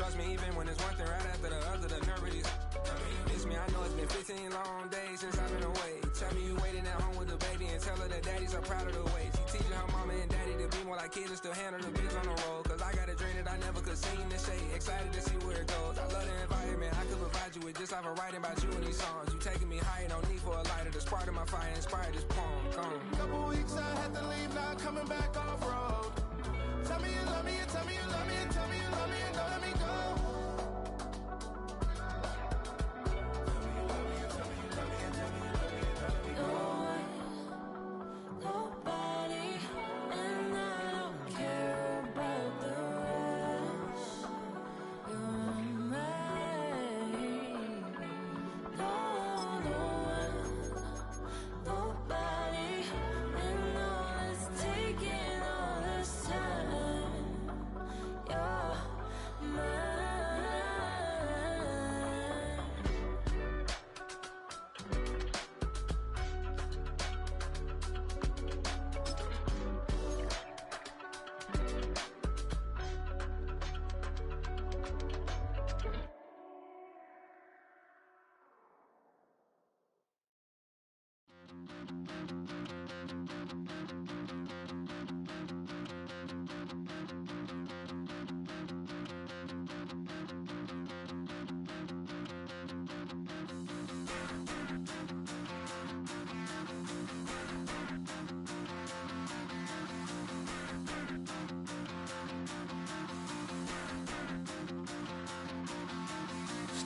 trust me even when it's one thing right after the other. The nerve of these. Miss me, I know it's been 15 long days since I've been away. Tell me you waiting at home with the baby and tell her that daddy's so proud of the way. She teaching her mama and daddy to be more like kids and still handle the biz on the road. Cause I got a dream that I never could sing and say. Excited to see where it goes. I love the environment I could provide you with just off of writing about you in these songs. You taking me higher, no need for a lighter. The spark of my fire inspired this poem. Gone. Couple weeks I had to leave, now coming back off road. Tell me you love me, and tell me you love me, and tell me you love me, and don't let me go.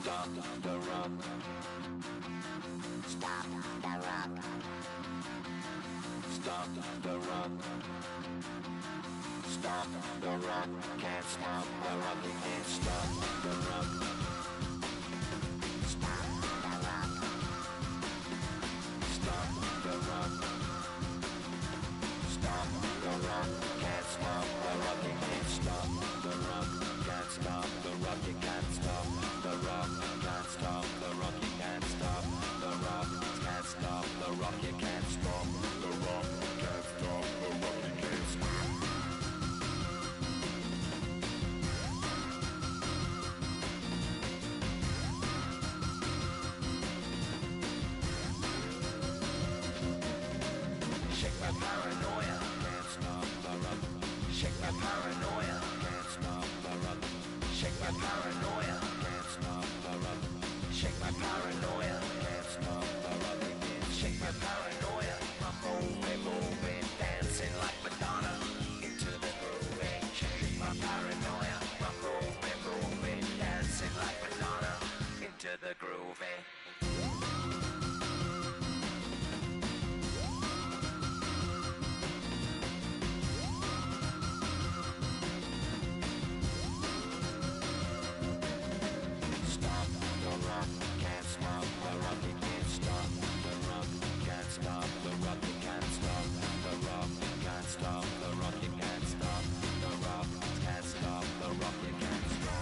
Stop the rock. Stop the rock. Stop the rock. Stop the rock. Can't stop the rock. You can't stop the rock. Stop the rock. Stop the rock. Stop the rock. Can't stop the rock. You can't stop the rock. Can't stop the rock. You can't stop the rock. Can't stop the rock. You can't stop the rock. Can't stop the rock. You can't stop the rock. Can't stop the rock. You can't stop. Shake my paranoia. Can't stop the rock. Shake my paranoia. Can't stop the rock. Shake my paranoia. Can't stop the rock. Shake my paranoia. Can't stop the rock. Shake my paranoia. I'm moving, dancing like Madonna into the groove. Shake my paranoia. I'm moving, dancing like Madonna into the groove. Stop the rock, can't stop the rock, you can't stop the rock, can't stop the rock, you can't stop the rock, can't stop the rock, you can't stop the rock, can't stop the rock, you can't stop.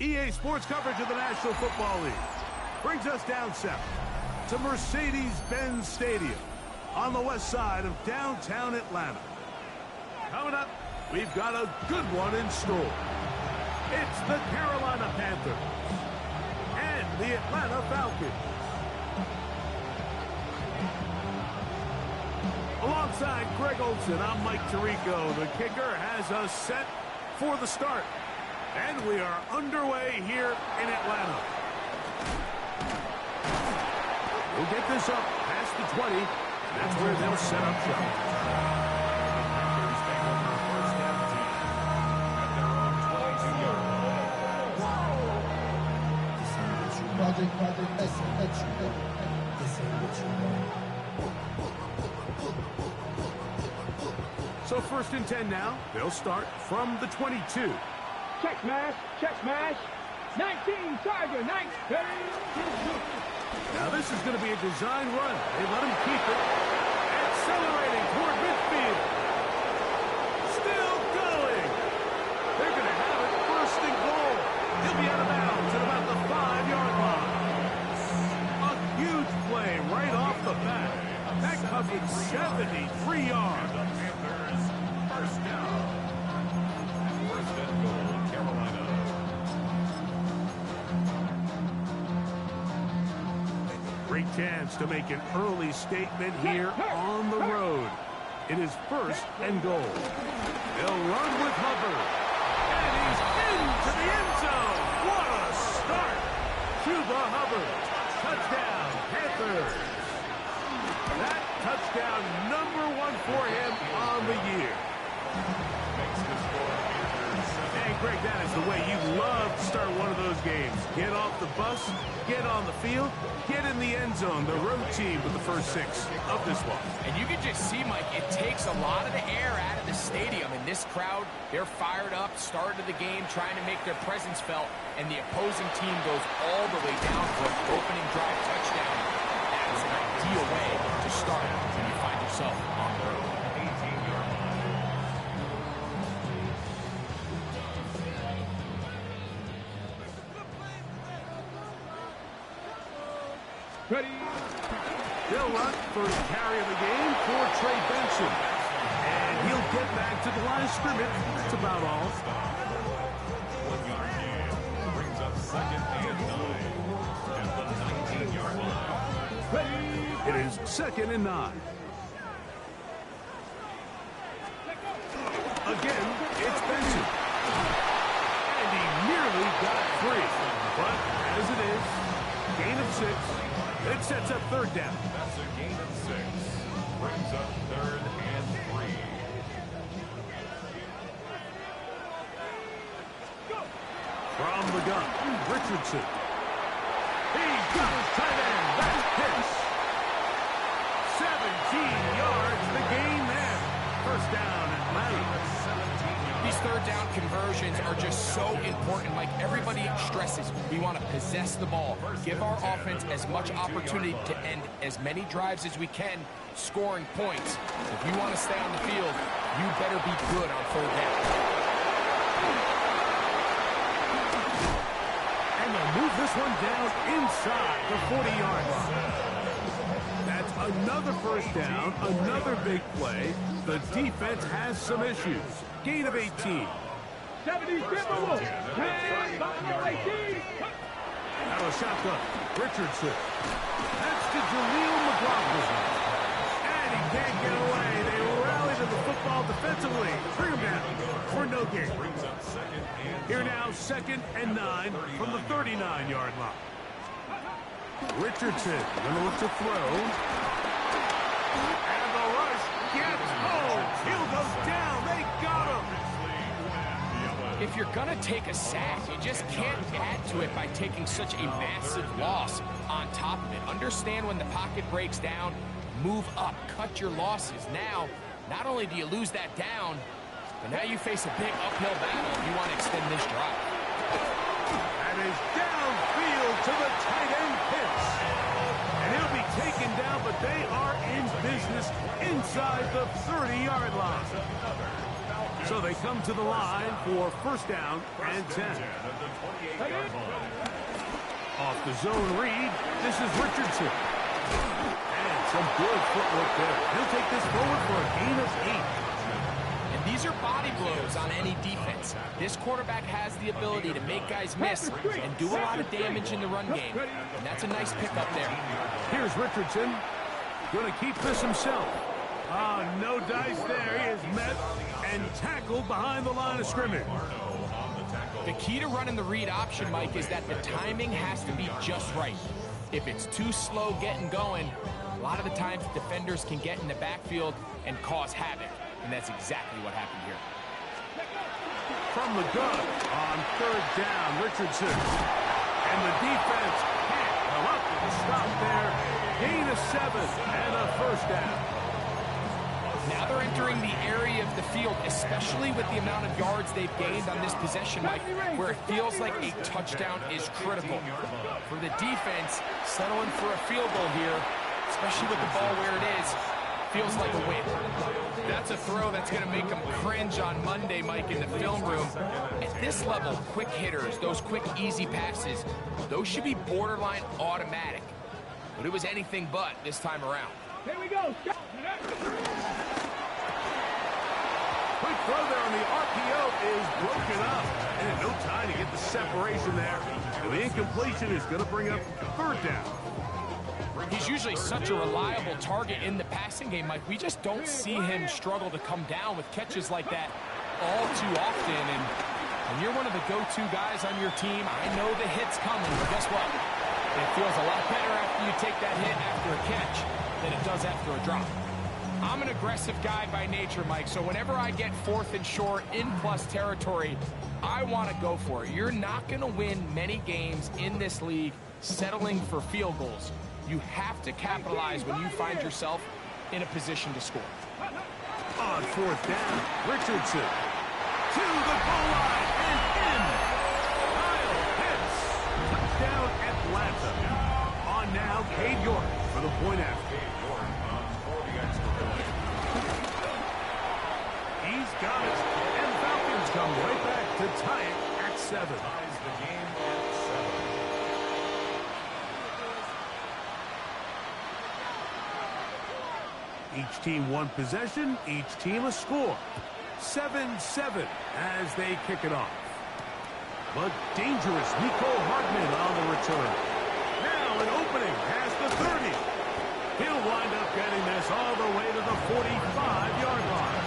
EA Sports coverage of the National Football League brings us down south to Mercedes-Benz Stadium on the west side of downtown Atlanta. Coming up, we've got a good one in store. It's the Carolina Panthers and the Atlanta Falcons. Alongside Greg Olson, I'm Mike Tirico. The kicker has us set for the start. And we are underway here in Atlanta. We'll get this up past the 20. That's where they'll set up shop. So 1st and 10 now. They'll start from the 22. Check smash, 19, Tiger, 19. Now this is going to be a design run. They let him keep it. Accelerating toward midfield. Still going. They're going to have it 1st and goal. He'll be out of bounds at about the 5-yard line. A huge play right off the bat. That covered 73 yards. Panthers, 1st down. 1st and goal, Carolina. Great chance to make an early statement here on the road. It is 1st and goal. They'll run with Hubbard. And he's into the end zone. What a start. Chuba Hubbard. Touchdown, Panthers. That touchdown #1 for him on the year. And Greg, that is the way you love to start one of those games. Get off the bus, get on the field, get in the end zone. The road team with the first 6 of this one. And you can just see, Mike, it takes a lot of the air out of the stadium. And this crowd, they're fired up, started the game, trying to make their presence felt. And the opposing team goes all the way down for an opening drive touchdown. That's an ideal way to start when you find yourself on the road. 18-yard line. Ready. They'll run first carry of the game for Trey Benson. And he'll get back to the line of scrimmage. That's about all. 1-yard gain brings up 2nd and 9 at the 19-yard line. It is 2nd and 9. Again, it's Benson. And he nearly got free. But as it is, gain of 6. It sets up 3rd down. That's a gain of 6. Brings up 3rd and 3. From the gun, Richardson. He got his tight end. That's Pitts. 17 yards the gain there. 1st down, Atlanta. These 3rd down conversions are just so important. Like everybody stresses, we want to possess the ball, give our offense as much opportunity to end as many drives as we can, scoring points. If you want to stay on the field, you better be good on 3rd down. And they'll move this one down inside the 40-yard line. That's another 1st down, another big play. The defense has some issues. Gain of 18. 70 Timberwolves. Hands on your 18. Out of shotgun, Richardson. That's to Jaleel McLaughlin. And he can't get away. They rally to the football defensively. Bring him down for no gain. Here now, 2nd and 9 from the 39-yard line. Richardson going to look to throw. And the rush gets home. He'll go down. They got him. If you're going to take a sack, you just can't add to it by taking such a massive loss on top of it. Understand when the pocket breaks down, move up, cut your losses. Now, not only do you lose that down, but now you face a big uphill battle if you want to extend this drive. That is downfield to the tight end Pitts. And he'll be taken down, but they are in business inside the 30-yard line. So they come to the line for 1st down and 10. Off the zone read, this is Richardson. And some good footwork there. He'll take this forward for a gain of 8. And These are body blows on any defense. This quarterback has the ability to make guys miss and do a lot of damage in the run game. And that's a nice pickup there. Here's Richardson. Going to keep this himself. No dice there. He is met and tackled behind the line of scrimmage. The key to running the read option, Mike, is that the timing has to be just right. If it's too slow getting going, a lot of the times defenders can get in the backfield and cause havoc. And that's exactly what happened here. From the gun on third down, Richardson. And the defense can't come up with a stop there. Gain of 7 and a first down. Now they're entering the area of the field, especially with the amount of yards they've gained on this possession, Mike, where it feels like a touchdown is critical. For the defense, settling for a field goal here, especially with the ball where it is, feels like a win. That's a throw that's going to make them cringe on Monday, Mike, in the film room. At this level, quick hitters, those quick, easy passes, those should be borderline automatic. But it was anything but this time around. Here we go. Quick throw there on the RPO is broken up. And no time to get the separation there. And the incompletion is going to bring up third down. He's usually such a reliable target in the passing game, Mike. We just don't see him struggle to come down with catches like that all too often. And when you're one of the go-to guys on your team, I know the hit's coming, but guess what? It feels a lot better after you take that hit after a catch than it does after a drop. I'm an aggressive guy by nature, Mike, so whenever I get 4th and short in plus territory, I want to go for it. You're not going to win many games in this league settling for field goals. You have to capitalize when you find yourself in a position to score. On 4th down, Richardson to the goal line and in. Kyle Pitts. Touchdown Atlanta. On now, Cade York for the point after. He's got it. And Falcons come right back to tie it at 7. Ties the game at 7. Each team one possession, each team a score. 7-7 as they kick it off. But dangerous Nico Hardman on the return. Now an opening past the 30. He'll wind up getting this all the way to the 45-yard line.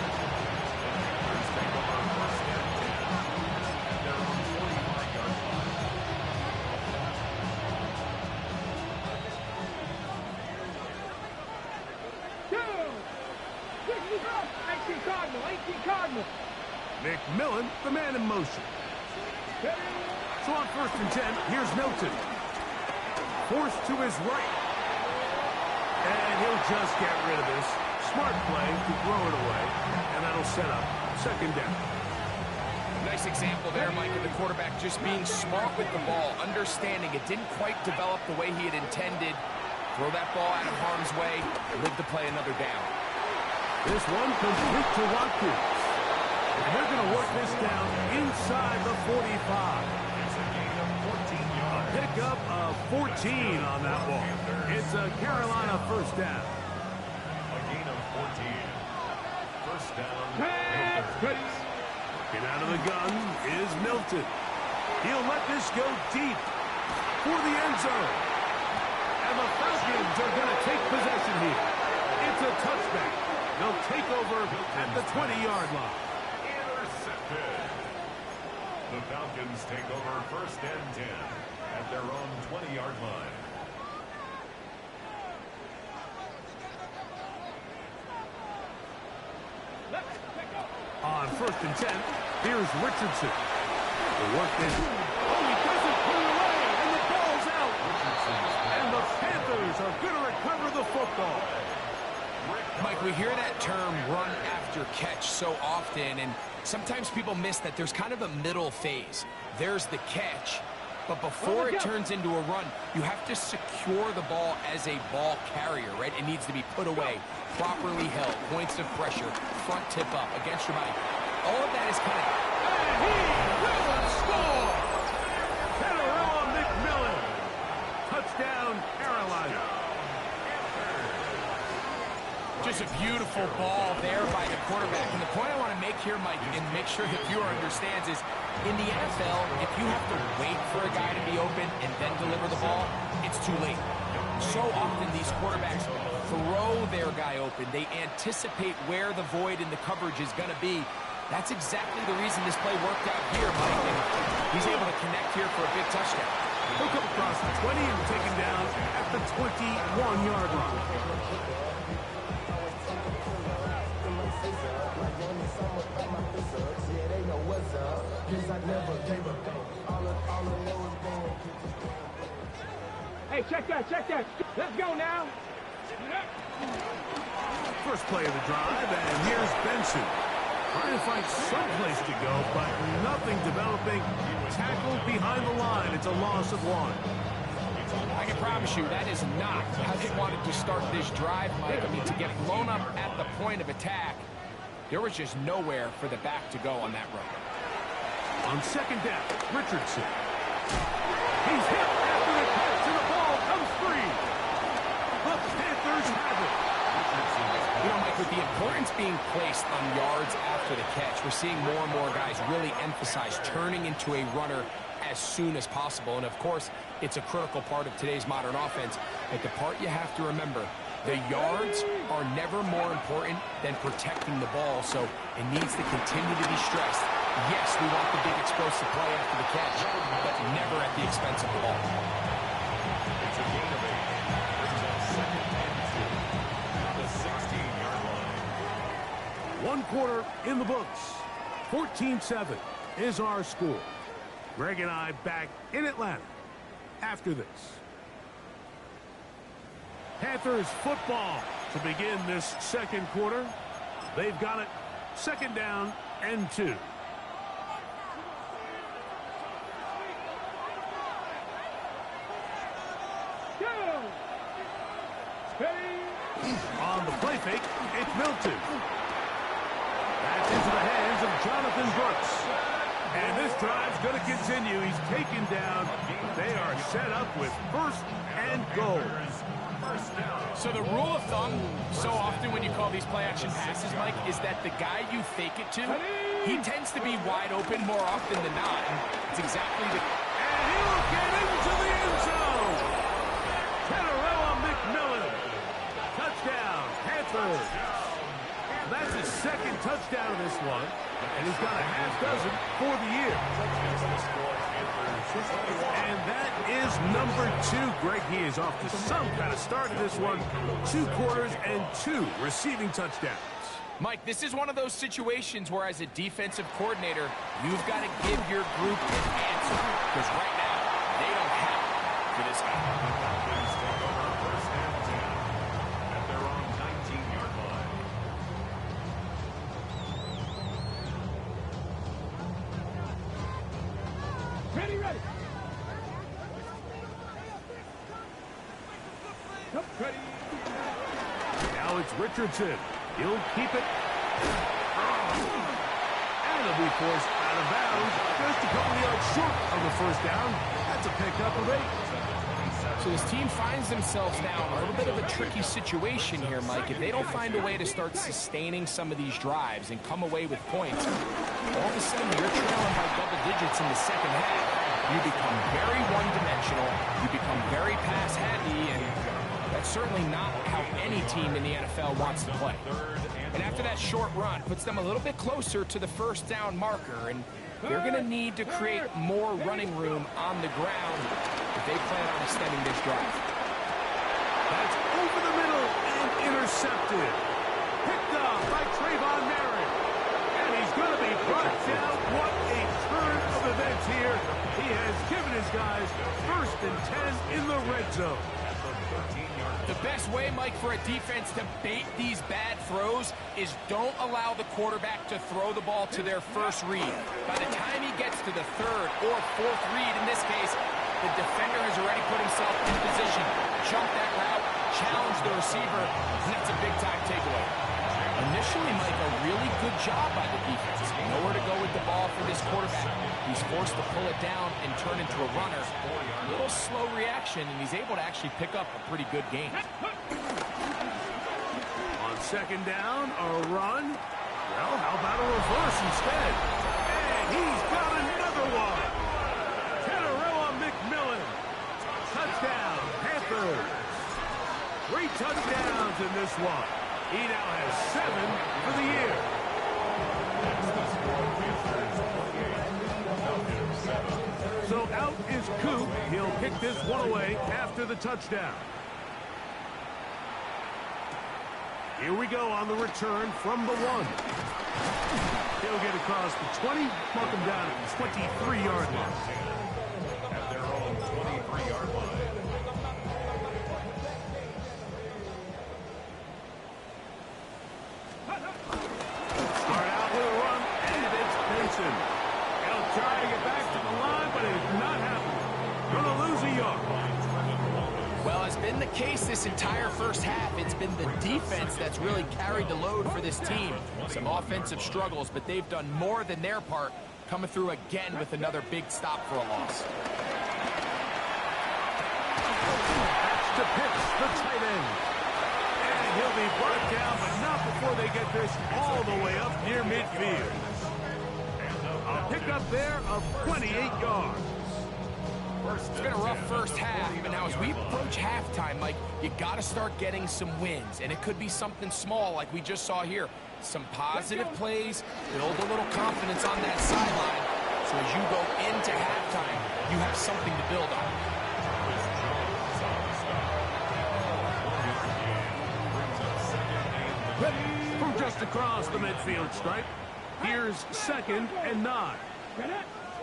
McMillan, the man in motion. So on 1st and 10, here's Milton. Forced to his right. And he'll just get rid of this. Smart play to throw it away. And that'll set up 2nd down. Nice example there, Mike, of the quarterback just being smart with the ball, understanding it didn't quite develop the way he had intended. Throw that ball out of harm's way, live to play another down. This one complete to Watkins. And they're going to work this down inside the 45. It's a gain of 14 yards. A pickup of 14 on that ball. It's a Carolina 1st down. A gain of 14. 1st down. Get out of the gun is Milton. He'll let this go deep for the end zone. And the Falcons are going to take possession here. It's a touchback. They'll take over at the 20-yard line. Intercepted. The Falcons take over 1st and 10 at their own 20-yard line. On 1st and 10, here's Richardson. The work this. Oh, he doesn't put it away, and the ball's out. And the Panthers are going to recover the football. Mike, we hear that term run after catch so often, and sometimes people miss that there's kind of a middle phase. There's the catch, but before it turns into a run, you have to secure the ball as a ball carrier, right? It needs to be put away, properly held, points of pressure, front tip up, against your body. All of that is kind of... And he will score! Kenarella McMillan. Touchdown, Carolina. Just a beautiful ball there by the quarterback. And the point I want to make here, Mike, and make sure the viewer understands is, in the NFL, if you have to wait for a guy to be open and then deliver the ball, it's too late. So often these quarterbacks throw their guy open. They anticipate where the void in the coverage is going to be. That's exactly the reason this play worked out here, Mike. And he's able to connect here for a big touchdown. He'll come across the 20 and taken down at the 21-yard line. Hey, check that. Let's go now. First play of the drive, and here's Benson. Trying to find some place to go, but nothing developing. Tackled behind the line. It's a loss of 1. I can promise you that is not how they wanted to start this drive, Mike. I mean, to get blown up at the point of attack, there was just nowhere for the back to go on that run. On second down, Richardson. He's hit after the catch, and the ball comes free. The Panthers have it. You know, Mike, with the importance being placed on yards after the catch, we're seeing more and more guys really emphasize turning into a runner as soon as possible. And, of course, it's a critical part of today's modern offense. But the part you have to remember, the yards are never more important than protecting the ball, so it needs to continue to be stressed. Yes, we want the big explosive play after the catch, but never at the expense of the ball. It's a gain of 8. Brings up second and 2 at the 16-yard line. One quarter in the books. 14-7 is our score. Greg and I back in Atlanta after this. Panthers football to begin this second quarter. They've got it. Second down and 2. On the play fake, it's Milton. That's into the hands of Jonathan Brooks. And this drive's going to continue. He's taken down. They are set up with first and goal. So the rule of thumb, so often when you call these play-action passes, Mike, is that the guy you fake it to, he tends to be wide open more often than not. And it's exactly the... And he will get into the end zone. Kenarella McMillan. Touchdown, Panthers. That's his second touchdown of this one, and he's got a half dozen for the year. And that is number 2. Greg, he is off to some kind of start in this one. 2 quarters and 2 receiving touchdowns. Mike, this is one of those situations where as a defensive coordinator, you've got to give your group an answer, because right now, they don't have it for this guy. Ready. Ready. Now it's Richardson. He'll keep it. And it'll be forced out of bounds. Just a couple yards short of the first down. That's a pickup of 8. So this team finds themselves now in a little bit of a tricky situation here, Mike. If they don't find a way to start sustaining some of these drives and come away with points, all of a sudden you're trailing by double digits in the second half. You become very one-dimensional. You become very pass-heavy, and that's certainly not how any team in the NFL wants to play. And after that short run, puts them a little bit closer to the first down marker, and they're going to need to create more running room on the ground if they plan on extending this drive. That's over the middle and intercepted. Picked up by Trayvon Merritt. And he's going to be brought down. What a turn of events here. He has given his guys first and 10 in the red zone. The best way, Mike, for a defense to bait these bad throws is don't allow the quarterback to throw the ball to their first read. By the time he gets to the third or fourth read, in this case, the defender has already put himself in position, jump that route, challenge the receiver, and that's a big-time takeaway. Initially, Mike, a really good job by the defense. Nowhere to go with the ball for this quarterback. He's forced to pull it down and turn into a runner. A little slow reaction, and he's able to actually pick up a pretty good gain. On second down, a run. Well, how about a reverse instead? And he's got another one. McMillan. Touchdown, Panthers. 3 touchdowns in this one. He now has 7 for the year. So out is Coop. He'll kick this one away after the touchdown. Here we go on the return from the 1. He'll get across the 20, mark him down at the 23-yard line. At their own 23-yard line. Start out with a run, and it's Benson. He'll try to get back to the line, but it's not happening. Going to lose a yard. Well, it's been the case this entire first half. It's been the defense that's really carried the load for this team. Some offensive struggles, but they've done more than their part, coming through again with another big stop for a loss. That's to Pitts, the tight end. And he'll be brought down, but not before they get this all the way up near midfield. A pickup there of 28 yards. It's been a rough first half, but now as we approach halftime, Mike, you got to start getting some wins, and it could be something small like we just saw here. Some positive plays, build a little confidence on that sideline, so as you go into halftime, you have something to build on. From just across the midfield stripe, here's 2nd and 9.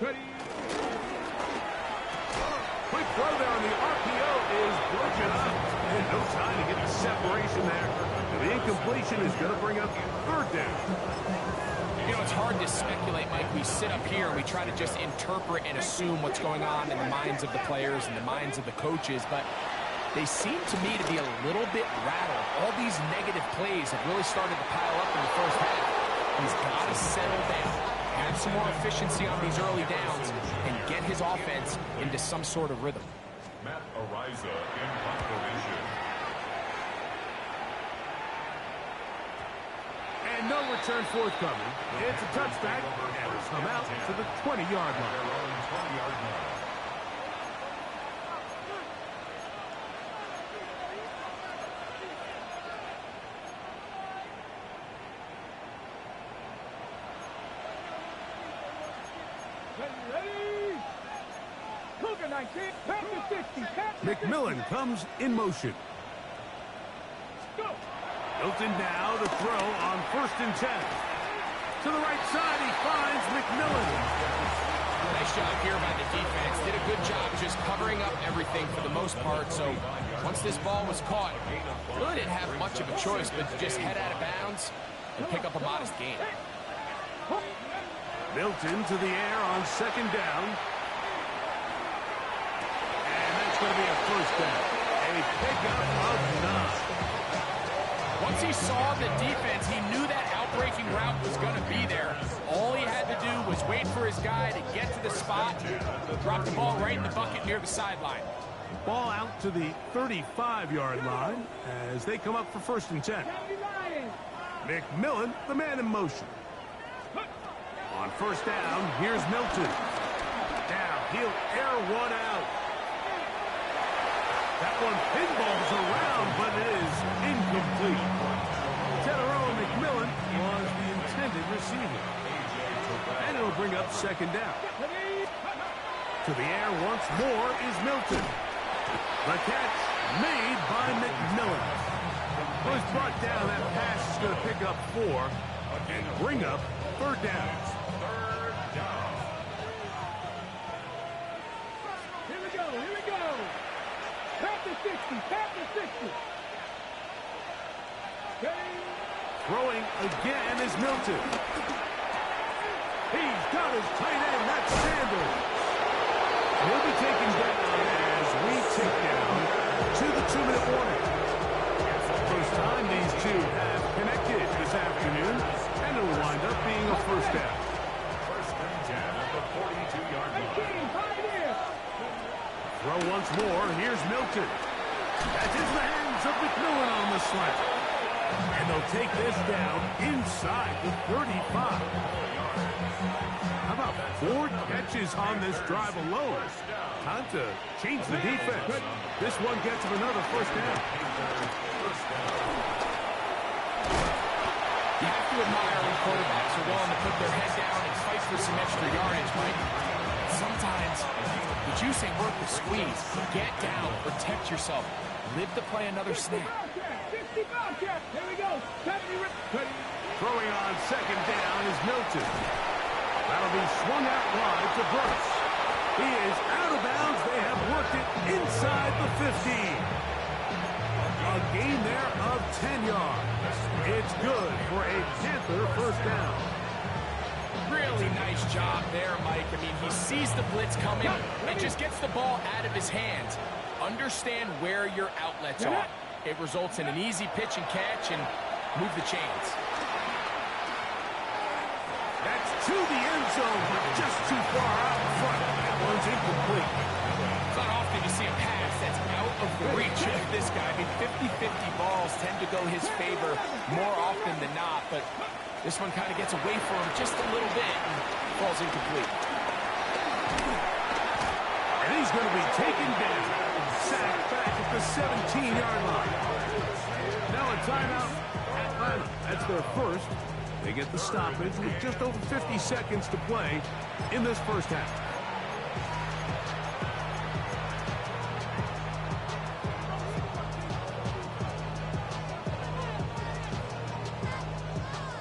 Ready. Quick throw there on the RPO is broken up. And no time to get the separation there. And the incompletion is going to bring up 3rd down. You know, it's hard to speculate, Mike. We sit up here and we try to just interpret and assume what's going on in the minds of the players and the minds of the coaches, but they seem to me to be a little bit rattled. All these negative plays have really started to pile up in the first half. He's got to settle down, have some more efficiency on these early downs, and get his offense into some sort of rhythm. Matt Ariza in punt position. And no return forthcoming. It's a touchback, and it's come out to the 20-yard line. Their own 20-yard line. Ready. Cougar 19. Pass to 60. McMillan comes in motion. Go. Hilton now to throw on 1st and 10. To the right side, he finds McMillan. Nice job here by the defense. Did a good job just covering up everything for the most part. So once this ball was caught, really didn't have much of a choice but to just head out of bounds and pick up a modest gain. Milton to the air on 2nd down. And that's going to be a 1st down. A pickup of 9. Once he saw the defense, he knew that outbreaking route was going to be there. All he had to do was wait for his guy to get to the spot, drop the ball right in the bucket near the sideline. Ball out to the 35-yard line as they come up for 1st and 10. McMillan, the man in motion. On 1st down, here's Milton. Now he'll air one out. That one pinballs around, but it is incomplete. McMillan was the intended receiver. And it'll bring up 2nd down. To the air once more is Milton. The catch made by McMillan. Was brought down. That pass is going to pick up 4 and bring up 3rd down. Here we go. Pass to 60. Okay. Throwing again is Milton. He's got his tight end. That's Sanders. He'll be taken down as we tick down to the 2-minute warning. First time these two have connected this afternoon, and it'll wind up being a 1st down. 1st and 10 at the 42-yard line. Throw once more. Here's Milton. That's into the hands of McMillan on the slant. And they'll take this down inside the 35. How about 4 catches on this drive alone? Time to change the defense. This one gets him another first down. You have to admire when quarterbacks are willing to put their head down and fight for some extra yardage, Mike. Sometimes the juice ain't worth the squeeze. Get down, protect yourself. Live to play another snap. Here we go. Throwing on second down is Milton. That'll be swung out wide to Brooks. He is out of bounds. They have worked it inside the 15. A gain there of 10 yards. It's good for a Panther first down. Really nice job there, Mike. I mean, he sees the blitz coming and just gets the ball out of his hands. Understand where your outlets are. It results in an easy pitch and catch and move the chains. That's to the end zone, but just too far out in front. That one's incomplete. It's not often you see a pass that's out of the reach of this guy. I mean, 50-50 balls tend to go his favor more often than not, but this one kind of gets away from him just a little bit and falls incomplete. And he's going to be taken down. Sacked back at the 17-yard line. Now a timeout, Atlanta. That's their first. They get the stoppage with just over 50 seconds to play in this first half.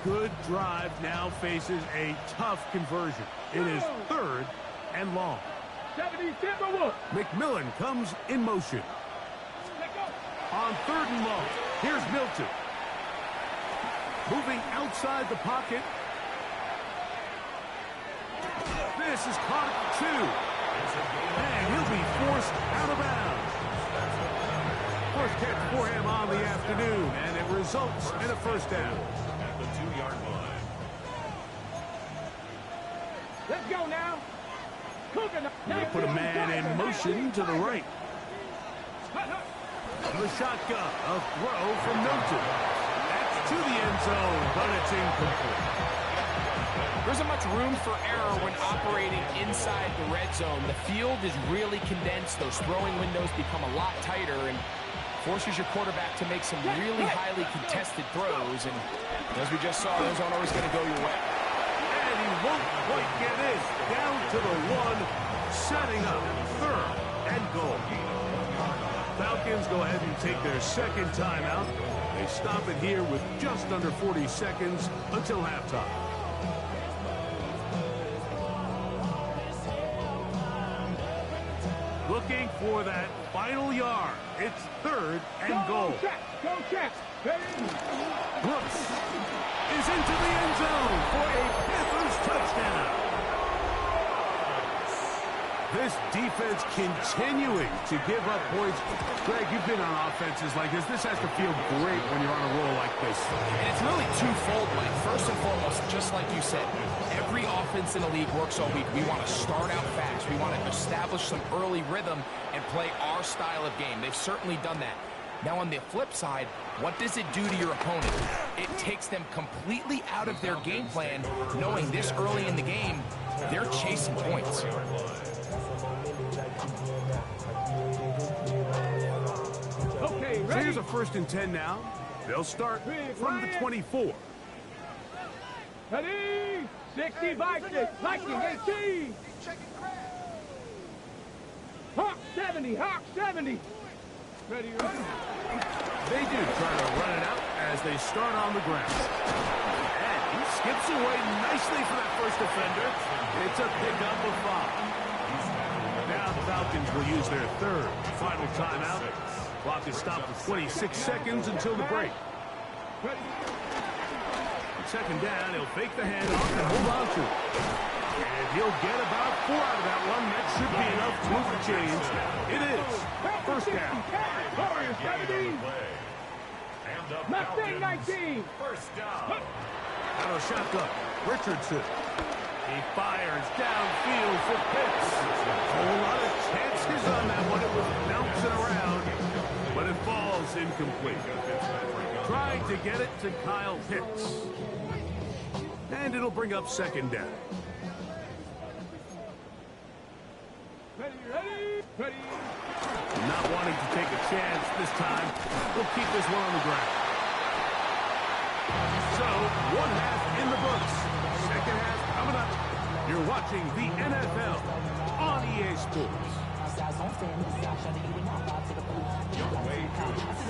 Good drive now faces a tough conversion. It is 3rd and long. 70, Timberwood. McMillan comes in motion. On 3rd and long, here's Milton. Moving outside the pocket. This is caught at 2. And he'll be forced out of bounds. First catch for him on the afternoon, and it results in a first down. At the 2-yard line. Let's go now. They put a man in motion to the right. The shotgun, a throw from Milton. That's to the end zone, but it's incomplete. There isn't much room for error when operating inside the red zone. The field is really condensed. Those throwing windows become a lot tighter and forces your quarterback to make some really highly contested throws. And as we just saw, those aren't always going to go your way. And he won't quite get in. Down to the 1, setting up 3rd and goal. Falcons go ahead and take their second timeout. They stop it here with just under 40 seconds until halftime. Looking for that final yard. It's 3rd and goal. Go check. Brooks is into the end zone for a Panthers touchdown. This defense continuing to give up points. Greg, you've been on offenses like this. This has to feel great when you're on a roll like this. And it's really twofold, Mike. First and foremost, just like you said, every offense in the league works all week. We want to start out fast. We want to establish some early rhythm and play our style of game. They've certainly done that. Now, on the flip side, what does it do to your opponent? It takes them completely out of their game plan, knowing this early in the game, they're chasing points. Okay, So here's a 1st and 10 now. They'll start from the 24. Ready? 60 Vikings. Viking 18. Hawk 70. Hawk 70. Ready? They do try to run it out as they start on the ground. And he skips away nicely for that first defender. It's a pickup of 5. Now the Falcons will use their 3rd final timeout. Clock is stopped with 26 seconds until the break. On 2nd down, he'll fake the handoff and hold on to it. And he'll get about 4 out of that one. That should be enough to move the chains. It is. First down. Warriors 70. Mustang 19. First down. Out of shotgun. Richardson. He fires downfield for Pitts. A whole lot of chances on that one. It was bouncing around, but it falls incomplete. trying to get it to Kyle Pitts. And it'll bring up second down. Ready. Not wanting to take a chance this time. We'll keep this one on the ground. So, one half in the books. Second half coming up. You're watching the NFL on EA Sports.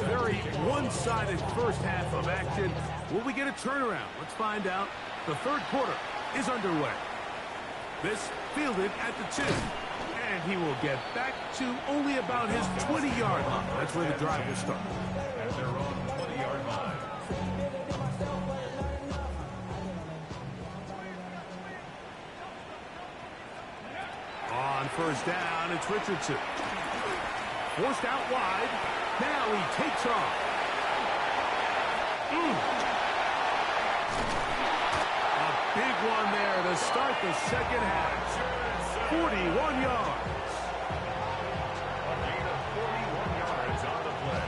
Very one-sided first half of action. Will we get a turnaround? Let's find out. The third quarter is underway. This fielded at the 2. And he will get back to only about his 20-yard line. That's where the drive will start. At their own 20-yard line. On first down, it's Richardson. Forced out wide. Now he takes off. A big one there to start the second half. 41 yards. A gain of 41 yards on the play.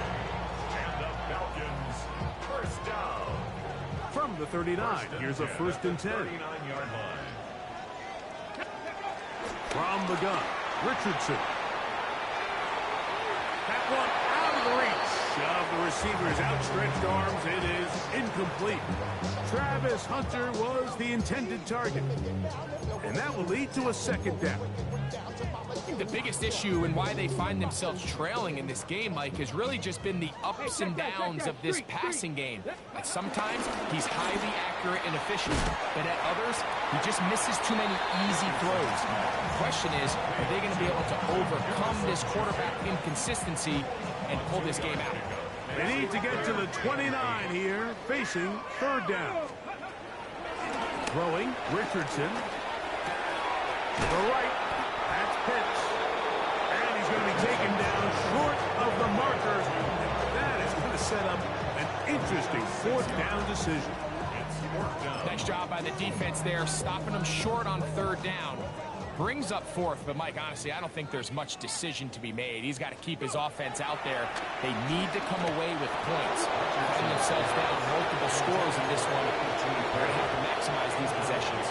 And the Falcons, first down. From the 39, here's a first and 10. 39-yard line. From the gun, Richardson. That one out of the reach of the receiver's outstretched arms. It is incomplete. Travis Hunter was the intended target. And that will lead to a second down. I think the biggest issue and why they find themselves trailing in this game, Mike, has really just been the ups and downs of this passing game. At sometimes, he's highly accurate and efficient, but at others, he just misses too many easy throws. The question is, are they going to be able to overcome this quarterback inconsistency and pull this game out? They need to get to the 29 here, facing third down. Throwing, Richardson. To the right, that's Pitts. And he's going to be taken down short of the markers. That is going to set up an interesting fourth down decision. Nice job by the defense there, stopping them short on third down. Brings up fourth, but Mike, honestly, I don't think there's much decision to be made. He's got to keep his offense out there. They need to come away with points. Putting themselves down multiple scores in this one. They're going to have to maximize these possessions.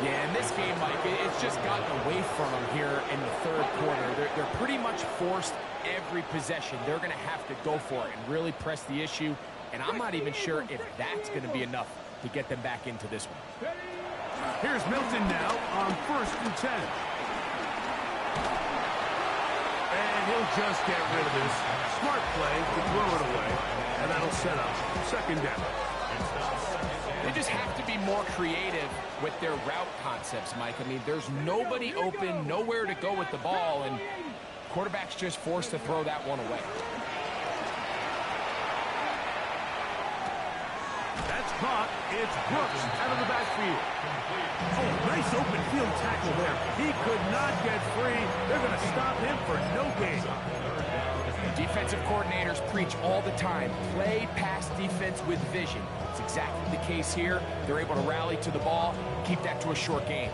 Yeah, in this game, Mike, it's just gotten away from them here in the third quarter. They're pretty much forced every possession. They're going to have to go for it and really press the issue. And I'm not even sure if that's going to be enough to get them back into this one. Here's Milton now on first and 10. And he'll just get rid of this. Smart play to throw it away. And that'll set up second down. They just have to be more creative with their route concepts, Mike. I mean, there's nobody open, nowhere to go with the ball, and quarterback's just forced to throw that one away. That's caught. It's Brooks out of the backfield. Oh, nice open field tackle there. He could not get free. They're going to stop him for no gain. Defensive coordinators preach all the time, play pass defense with vision. It's exactly the case here. They're able to rally to the ball, keep that to a short game.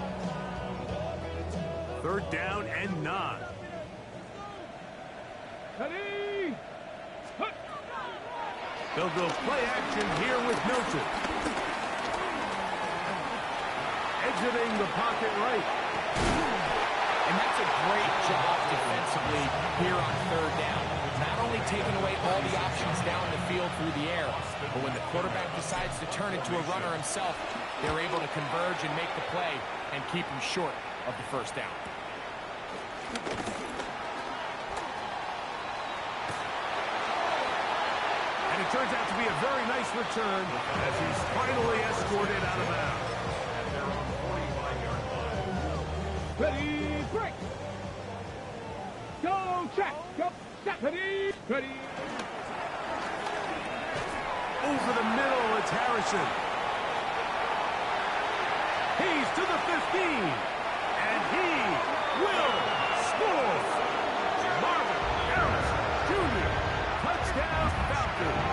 Third down and 9. Ready. They'll go play action here with Milton. Exiting the pocket right. And that's a great job defensively here on third down. Not only taking away all the options down the field through the air, but when the quarterback decides to turn into a runner himself, they're able to converge and make the play and keep him short of the first down. And it turns out to be a very nice return as he's finally escorted out of bounds. Ready, break. Go, check. Go, check. Ready. Over the middle, it's Harrison. He's to the 15. And he will score. Marvin Harrison Jr. Touchdown Falcons.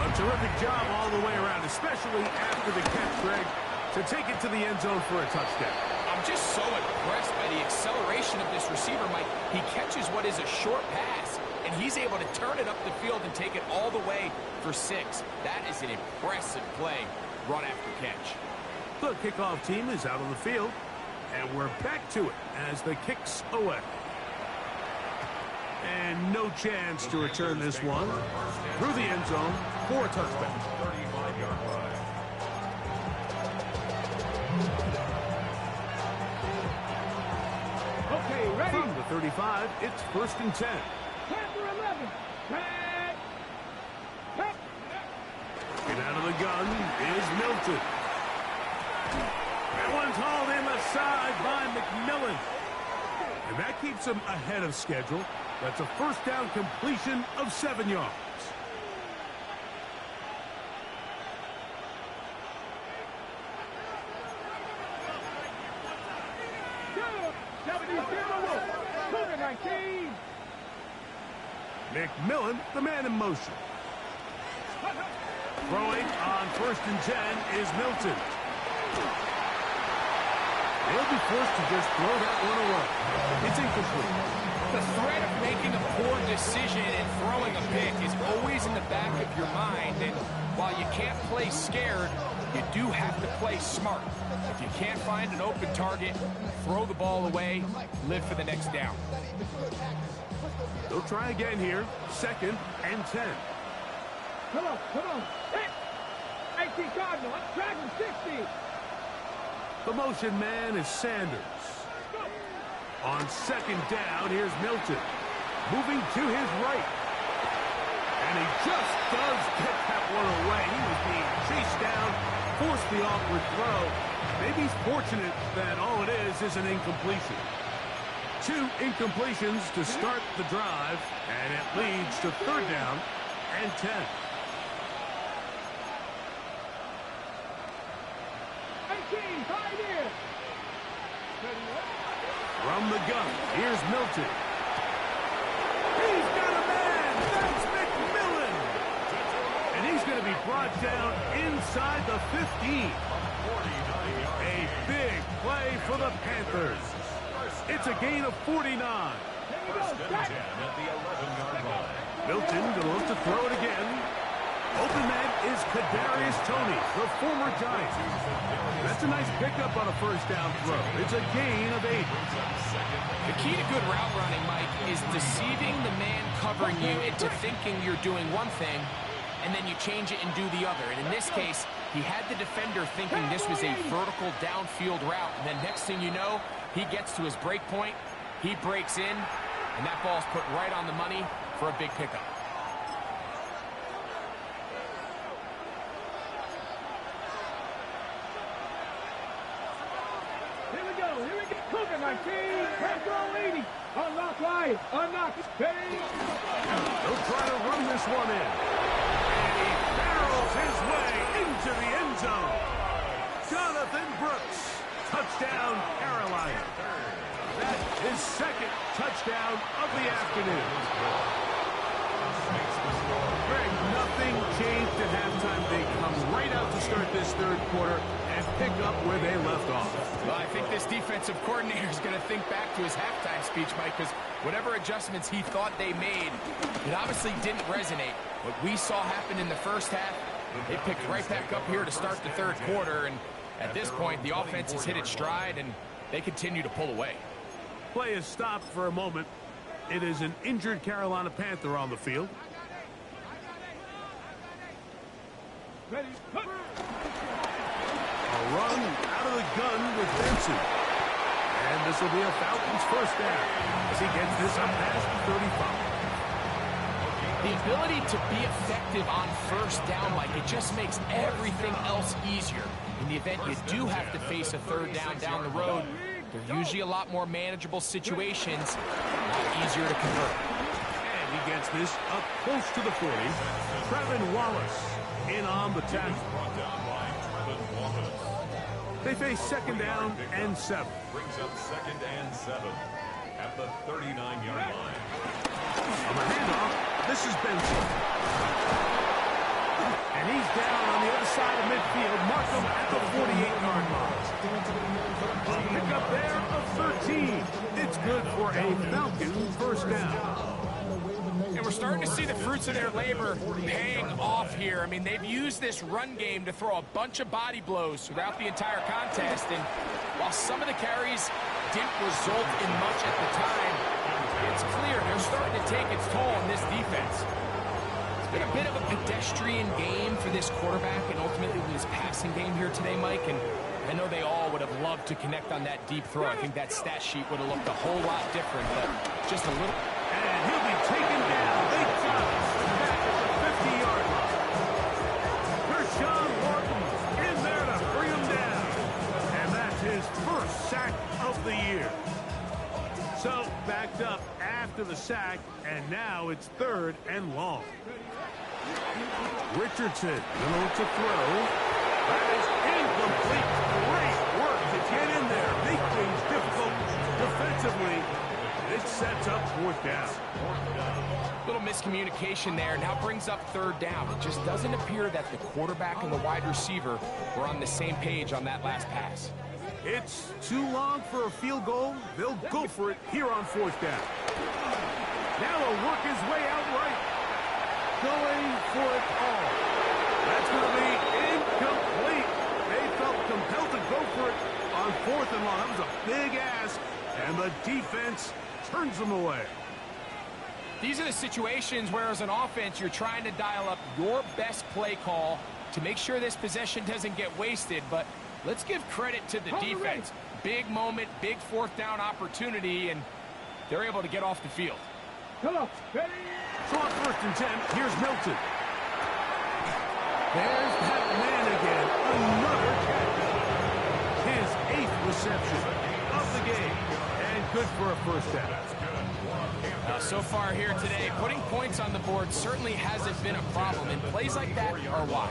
A terrific job all the way around, especially after the catch, Greg, to take it to the end zone for a touchdown. I'm just so impressed by the acceleration of this receiver, Mike. He catches what is a short pass, and he's able to turn it up the field and take it all the way for 6. That is an impressive play, run after catch. The kickoff team is out on the field, and we're back to it as the kick's away. And no chance to return this one through the end zone for a touchback. 35-yard line. Okay, ready? From the 35, it's 1st and 10. Panther 11. Back. Back. And out of the gun is Milton. That one's hauled in the side by McMillan. And that keeps him ahead of schedule. That's a first down completion of 7 yards. Cougar 19. McMillan, the man in motion. Throwing on 1st and 10 is Milton. He'll be forced to just throw that one away. It's incomplete. The threat of making a poor decision and throwing a pick is always in the back of your mind, and while you can't play scared, you do have to play smart. If you can't find an open target, throw the ball away, live for the next down. They'll try again here, 2nd and 10. Come on. Hey, 18 Cardinal, I'm dragging 60. The motion man is Sanders. On 2nd down, here's Milton. Moving to his right. And he just does get that one away. He was being chased down, forced the awkward throw. Maybe he's fortunate that all it is an incompletion. 2 incompletions to start the drive, and it leads to 3rd down and 10. From the gun, here's Milton. He's got a man! That's McMillan! And he's going to be brought down inside the 15. A big play for the Panthers. It's a gain of 49. First and 10 at the 11-yard line. Milton going to look to throw it again. Open man is Kadarius Toney, the former Giant. That's a nice pickup on a first down throw. It's a gain of 8. The key to good route running, Mike, is deceiving the man covering you into thinking you're doing one thing, and then you change it and do the other. And in this case, he had the defender thinking this was a vertical downfield route, and then next thing you know, he gets to his break point, he breaks in, and that ball's put right on the money for a big pickup. Here we go. Cougar 19. Panther 80. Unlock right. Unlock. Ready? They'll try to run this one in. And he barrels his way into the end zone. Jonathan Brooks. Touchdown, Carolina. That is 2nd touchdown of the afternoon. Greg, nothing changed at halftime. They come right out to start this 3rd quarter and pick up where they left off. Well, I think this defensive coordinator is going to think back to his halftime speech, Mike, because whatever adjustments he thought they made, it obviously didn't resonate. What we saw happen in the first half, they picked right back up here to start the 3rd quarter, and at this point, the offense has hit its stride, and they continue to pull away. Play is stopped for a moment. It is an injured Carolina Panther on the field. Ready? A run out of the gun with Benson. And this will be a Falcons first down as he gets this up past the 35. The ability to be effective on first down, Mike, it just makes everything else easier. In the event you do have to face a 3rd down the road, they're usually a lot more manageable situations, a lot easier to convert. And he gets this up close to the 40. Trevin Wallace in on the tackle. They face 2nd down and 7. Brings up 2nd and 7 at the 39-yard line. On the handoff, this is Benson. And he's down on the other side of midfield. Mark him at the 48-yard line. Pick up That's good for a Falcon first down. And we're starting to see the fruits of their labor paying off here. I mean, they've used this run game to throw a bunch of body blows throughout the entire contest. And while some of the carries didn't result in much at the time, it's clear they're starting to take its toll on this defense. It's been a bit of a pedestrian game for this quarterback and ultimately his passing game here today, Mike. And I know they all would have loved to connect on that deep throw. I think that stat sheet would have looked a whole lot different, but just a little... And he'll be taken down. They drop back at the 50-yard line. Kershawn Wharton in there to bring him down. And that's his first sack of the year. So, backed up after the sack, and now it's 3rd and long. Richardson, gonna look to throw. That is incomplete. Great work to get in there. Make things difficult defensively. It sets up 4th down. Little miscommunication there. Now brings up 3rd down. It just doesn't appear that the quarterback and the wide receiver were on the same page on that last pass. It's too long for a field goal. They'll go for it here on 4th down. Now he'll work his way out right. Going for it all. That's going to be incomplete. They felt compelled to go for it on 4th and long. That was a big ask, and the defense turns them away. These are the situations where, as an offense, you're trying to dial up your best play call to make sure this possession doesn't get wasted. But let's give credit to the defense. Big moment, big 4th down opportunity, and they're able to get off the field. Hello. Ready? So on 1st and 10, here's Milton. There's that man again. Another catch. His 8th reception of the game. And good for a first down. So far here today, putting points on the board certainly hasn't been a problem, and plays like that are why.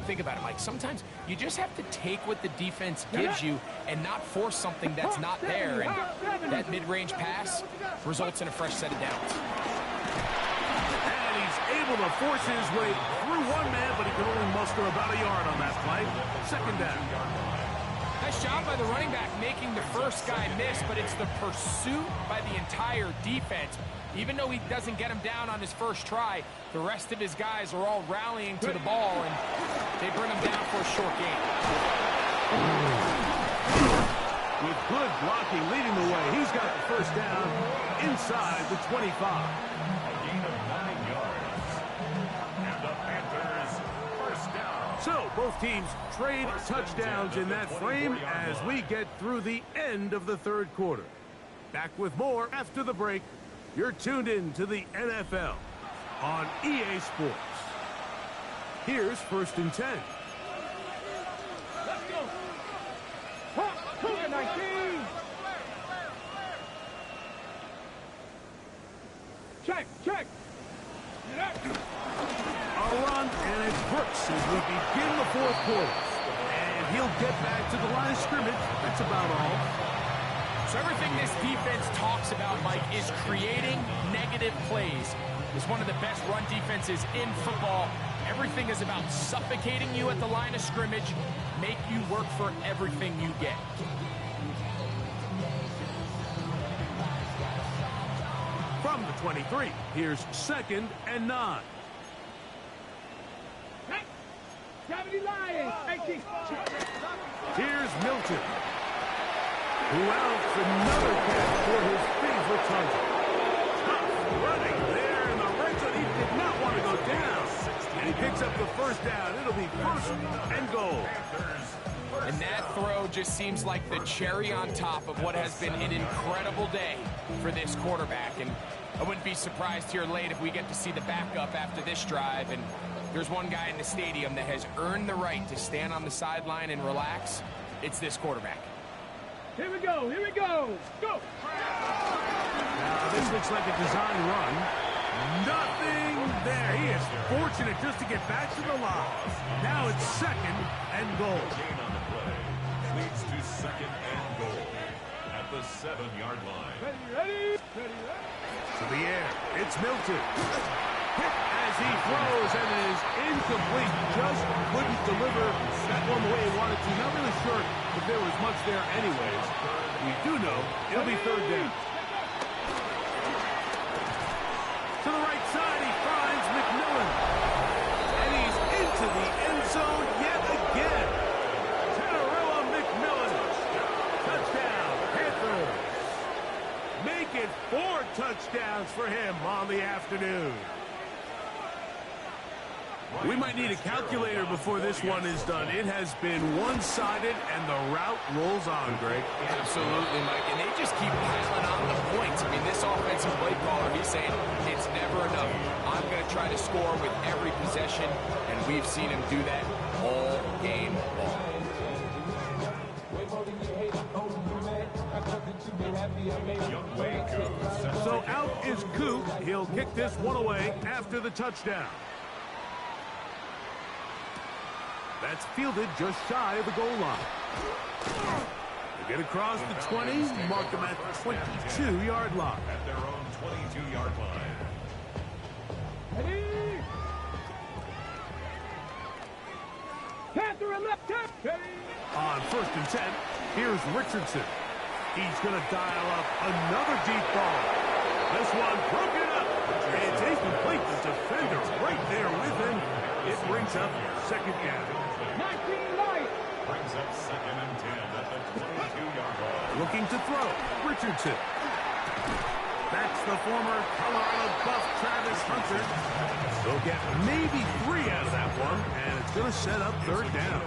Think about it, Mike. Sometimes you just have to take what the defense gives you and not force something that's not there, and that mid-range pass results in a fresh set of downs. And he's able to force his way through one man, but he can only muster about a yard on that play. 2nd down. Nice job by the running back making the first guy miss, but it's the pursuit by the entire defense. Even though he doesn't get him down on his first try, the rest of his guys are all rallying to the ball, and they bring him down for a short gain. With good blocking leading the way, he's got the first down inside the 25. A gain of 9 yards. And the Panthers first down. So both teams trade touchdowns in that frame as we get through the end of the 3rd quarter. Back with more after the break. You're tuned in to the NFL on EA Sports. Here's 1st and 10. Let's go. Cougar 19. Check. A run, and it's Brooks as we begin the 4th quarter. And he'll get back to the line of scrimmage. That's about all. So everything this defense talks about, Mike, is creating negative plays. It's one of the best run defenses in football. Everything is about suffocating you at the line of scrimmage, make you work for everything you get. From the 23, here's 2nd and 9. Hey, Gravity Lions. 18. Here's Milton, who outs another catch for his favorite target. Tough running there in the red zone. He did not want to go down. And he picks up the first down. It'll be 1st and goal. And that throw just seems like the cherry on top of what has been an incredible day for this quarterback. And I wouldn't be surprised here late if we get to see the backup after this drive. And there's one guy in the stadium that has earned the right to stand on the sideline and relax. It's this quarterback. Here we go. Go. Now, this looks like a design run. Nothing there. He is fortunate just to get back to the line. Now it's 2nd and goal. Gain on the play leads to 2nd and goal at the 7-yard line. Ready. To the air. It's Milton. Hit as he throws, and it is incomplete. Just couldn't deliver that one the way he wanted to. Not really sure if there was much there anyways. We do know it'll be 3rd down. the end zone yet again. Tannerella McMillan. Touchdown, Panthers. Make it 4 touchdowns for him on the afternoon. We might need a calculator before this one is done. It has been one-sided, and the route rolls on, Greg. Absolutely, Mike. And they just keep piling on the points. I mean, this offensive play caller, he's saying it's never enough. I'm going to try to score with every possession, and we've seen him do that all game long. So out is Coop. He'll kick this one away after the touchdown. That's fielded just shy of the goal line. They get across the 20, mark them at the 22-yard line. At their own 22-yard line. On 1st and 10, here's Richardson. He's going to dial up another deep ball. This one broken up. It's incomplete. The defender right there with him. It brings up 2nd down. Brings up 2nd and 10 at the 22-yard line. Looking to throw. Richardson. That's the former Colorado Buff Travis Hunter. They'll get maybe 3 out of that one, and it's going to set up 3rd down.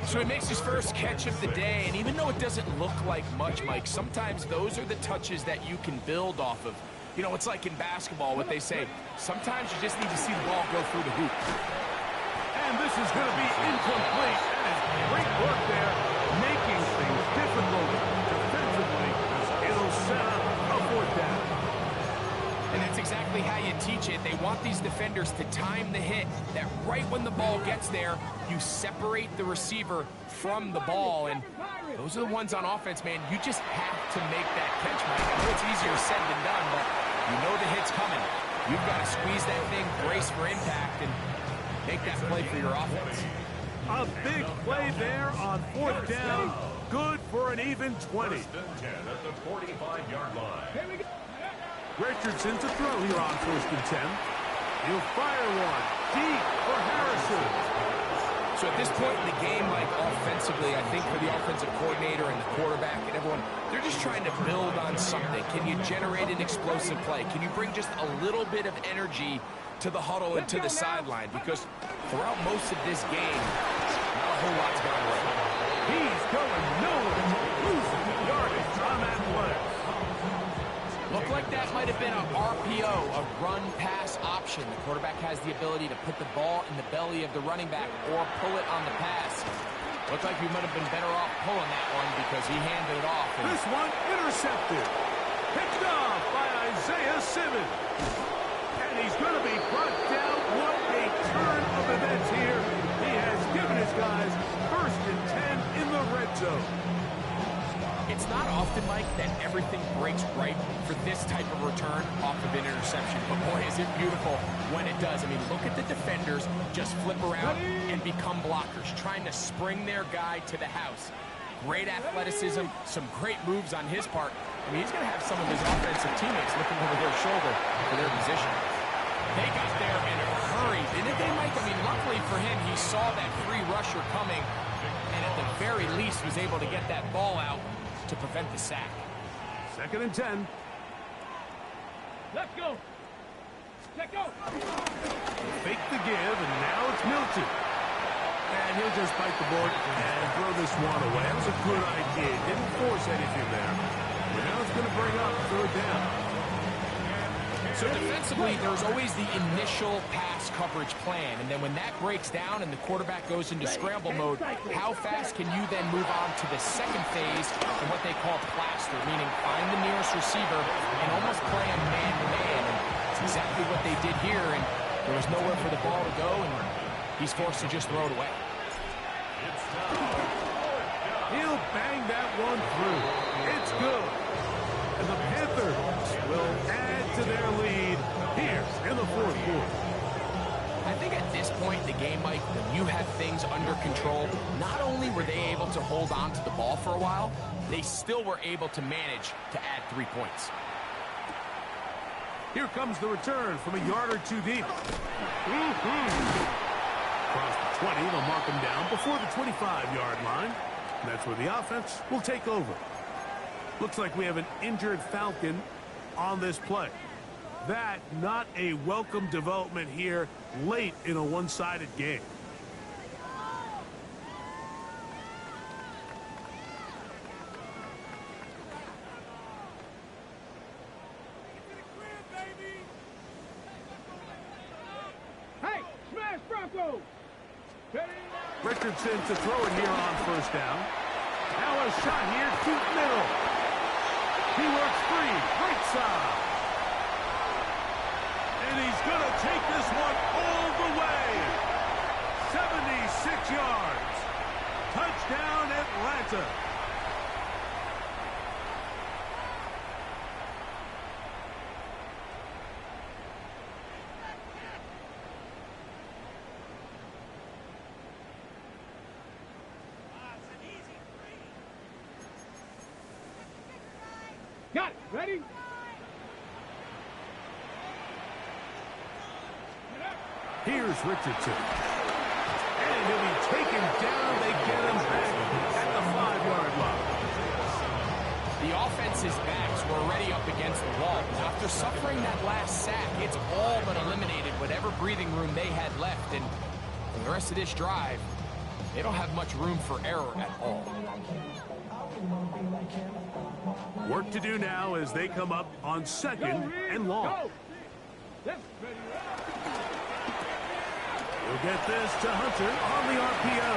So he makes his first catch of the day, and even though it doesn't look like much, Mike, sometimes those are the touches that you can build off of. You know, it's like in basketball, what they say, sometimes you just need to see the ball go through the hoop. And this is going to be incomplete. That is great work there, making things difficult defensively. It'll set up a 4th down. And that's exactly how you teach it. They want these defenders to time the hit, that right when the ball gets there, you separate the receiver from the ball. And those are the ones on offense, man. You just have to make that catch, Mike. I know it's easier said than done, but you know the hit's coming. You've got to squeeze that thing, brace for impact, and make that play for your offense. A big play there on 4th down. Good for an even 20. 1st and 10 at the 45-yard line. Richardson to throw here on 1st and 10. He'll fire one deep for Harrison. So at this point in the game, Mike, offensively, I think for the offensive coordinator and the quarterback and everyone, they're just trying to build on something. Can you generate an explosive play? Can you bring just a little bit of energy to the huddle and to the sideline? Because throughout most of this game, not a whole lot's gone right. He's going nowhere. Losing yardage on that play. Looked like that might have been an RPO, a run-pass option. The quarterback has the ability to put the ball in the belly of the running back or pull it on the pass. Looked like he might have been better off pulling that one because he handed it off. This one intercepted. Picked off by Isaiah Simmons. And he's going to be brought down. What a turn of events here. He has given his guys 1st and 10 in the red zone. It's not often, Mike, that everything breaks right for this type of return off of an interception. But boy, is it beautiful when it does. I mean, look at the defenders just flip around and become blockers, trying to spring their guy to the house. Great athleticism, some great moves on his part. I mean, he's going to have some of his offensive teammates looking over their shoulder for their position. They got there in a hurry, didn't they, Mike? I mean, luckily for him, he saw that free rusher coming and at the very least was able to get that ball out to prevent the sack. 2nd and 10. Let's go. Let's go. Fake the give, and now it's Milton. And he'll just bite the bullet and throw this one away. That was a good idea. Didn't force anything there. But now it's going to bring up 3rd down. So defensively, there's always the initial pass coverage plan. And then when that breaks down and the quarterback goes into scramble mode, how fast can you then move on to the second phase in what they call plaster, meaning find the nearest receiver and almost play a man-to-man. And it's exactly what they did here. And there was nowhere for the ball to go, and he's forced to just throw it away. He'll bang that one through. It's good. And the Panthers will add to their lead here in the 4th quarter. I think at this point in the game, Mike, when you have things under control, not only were they able to hold on to the ball for a while, they still were able to manage to add 3 points. Here comes the return from a yard or two deep. Across the 20, they'll mark him down before the 25-yard line. And that's where the offense will take over. Looks like we have an injured Falcon on this play. That not a welcome development here late in a one-sided game. Hey, smash Bronco! Richardson to throw it here on first down. Now a shot here, deep middle. He works free, right side. And he's going to take this one all the way. 76 yards. Touchdown, Atlanta. Got it. Ready? Here's Richardson. And he'll be taken down. They get him back at the 5-yard line. The offense's backs were already up against the wall. After suffering that last sack, it's all but eliminated whatever breathing room they had left. And for the rest of this drive, they don't have much room for error at all. Work to do now as they come up on second and long. Go. Yes, ready. We'll get this to Hunter on the RPO.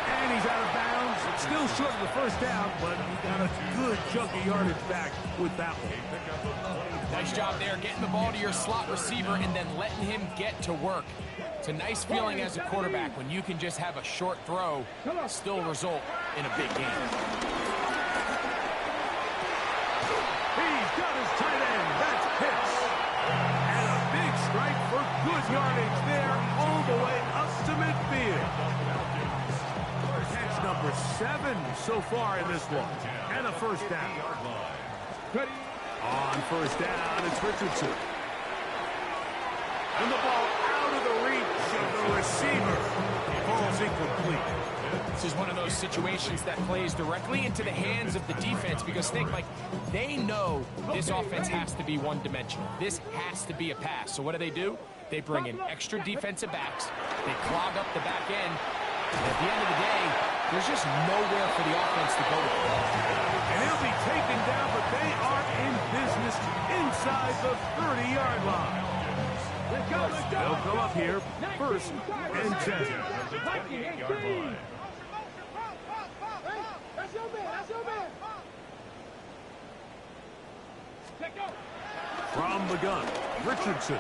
And he's out of bounds. Still short of the first down, but he got a good chunk of yardage back with that one. Nice job there, getting the ball to your slot receiver and then letting him get to work. It's a nice feeling as a quarterback when you can just have a short throw still result in a big game. He's got his tight end. That's Pitts. And a big strike for good yardage there all the way up to midfield. Catch number 7 so far in this one. And a first down. On first down, it's Richardson. And the ball out of the reach of the receiver. Falls incomplete. This is one of those situations that plays directly into the hands of the defense because they know this offense has to be one-dimensional. This has to be a pass. So what do? They bring in extra defensive backs. They clog up the back end. And at the end of the day, there's just nowhere for the offense to go with the ball. And he'll be taken down, but they are in business inside the 30-yard line. Let's go, let's go. They'll come up here first and 10. That's your man, that's your man. Let go. From the gun, Richardson.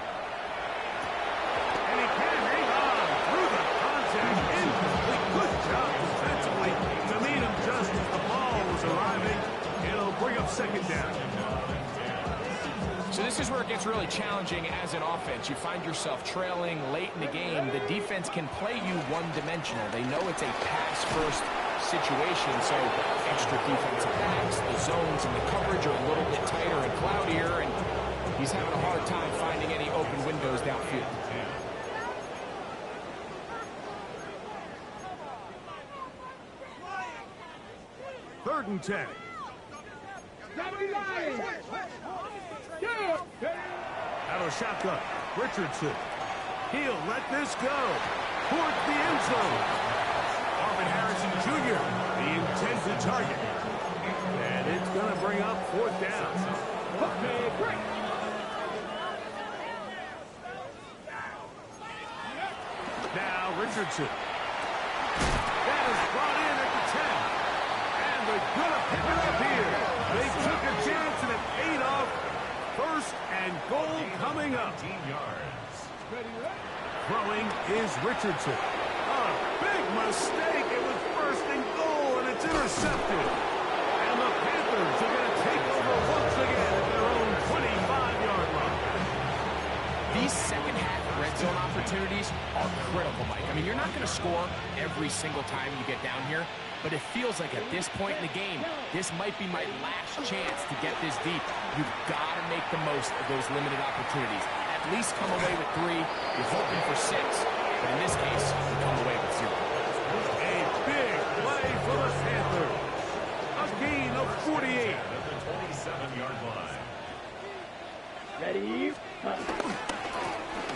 And he can hang on through the contact. Incomplete. Good job defensively to meet him just as the ball was arriving. It'll bring up second down. So this is where it gets really challenging as an offense. You find yourself trailing late in the game. The defense can play you one-dimensional. They know it's a pass-first situation, so extra defensive backs, the zones and the coverage are a little bit tighter and cloudier, and he's having a hard time finding any open windows downfield. Third and 10. Out of shotgun, Richardson. He'll let this go towards the end zone. Marvin Harrison Jr., the intended target. And it's going to bring up fourth down. Okay, break. Now Richardson. That is brought in at the 10. And they're going to pick it up here. They took a chance and it paid off. First and goal coming up. Throwing is Richardson. A big mistake. It was first and goal, and it's intercepted. And the Panthers are going to take over once again at their own 25-yard line. These second-half red zone opportunities are critical, Mike. I mean, you're not going to score every single time you get down here, but it feels like at this point in the game, this might be my last chance to get this deep. You've got to make the most of those limited opportunities. At at least come away with 3. You're hoping for 6. But in this case, you come away with 0. A big play for the Panthers. A gain of 48. At the 27-yard line. Ready?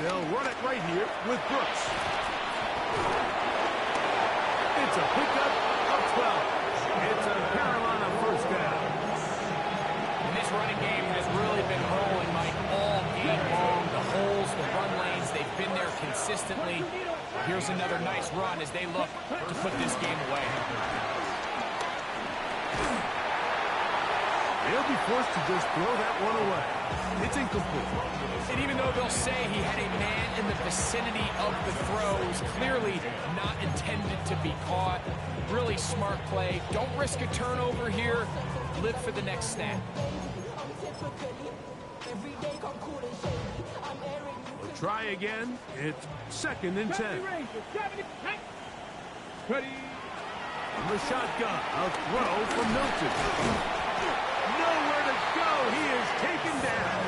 They'll run it right here with Brooks. It's a pickup of 12. It's a Carolina first down. And this running game has really been rolling, Mike, all game long. The holes, the run lanes, they've been there consistently. Here's another nice run as they look to put this game away. They'll be forced to just throw that one away. It's incomplete. And even though they'll say he had a man in the vicinity of the throws, clearly not intended to be caught. Really smart play. Don't risk a turnover here. Live for the next snap. We'll try again. It's 2nd and 10. Ready? From the shotgun, a throw from Milton. Nowhere to go. He is taken down.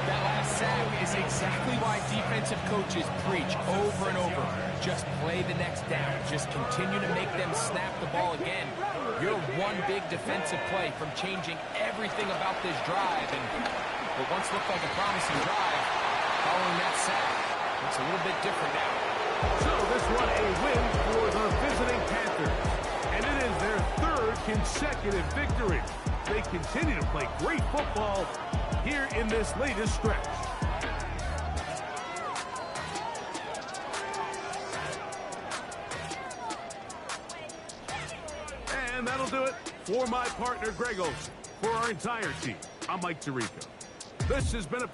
That last sack is exactly why defensive coaches preach over and over. Just play the next down. Just continue to make them snap the ball again. You're one big defensive play from changing everything about this drive. And what once looked like a promising drive, following that sack, looks a little bit different now. So this one a win for the visiting Panthers. And it is their 3rd consecutive victory. They continue to play great football here in this latest stretch. And that'll do it for my partner, Greg Olson. For our entire team, I'm Mike Tirico. This has been a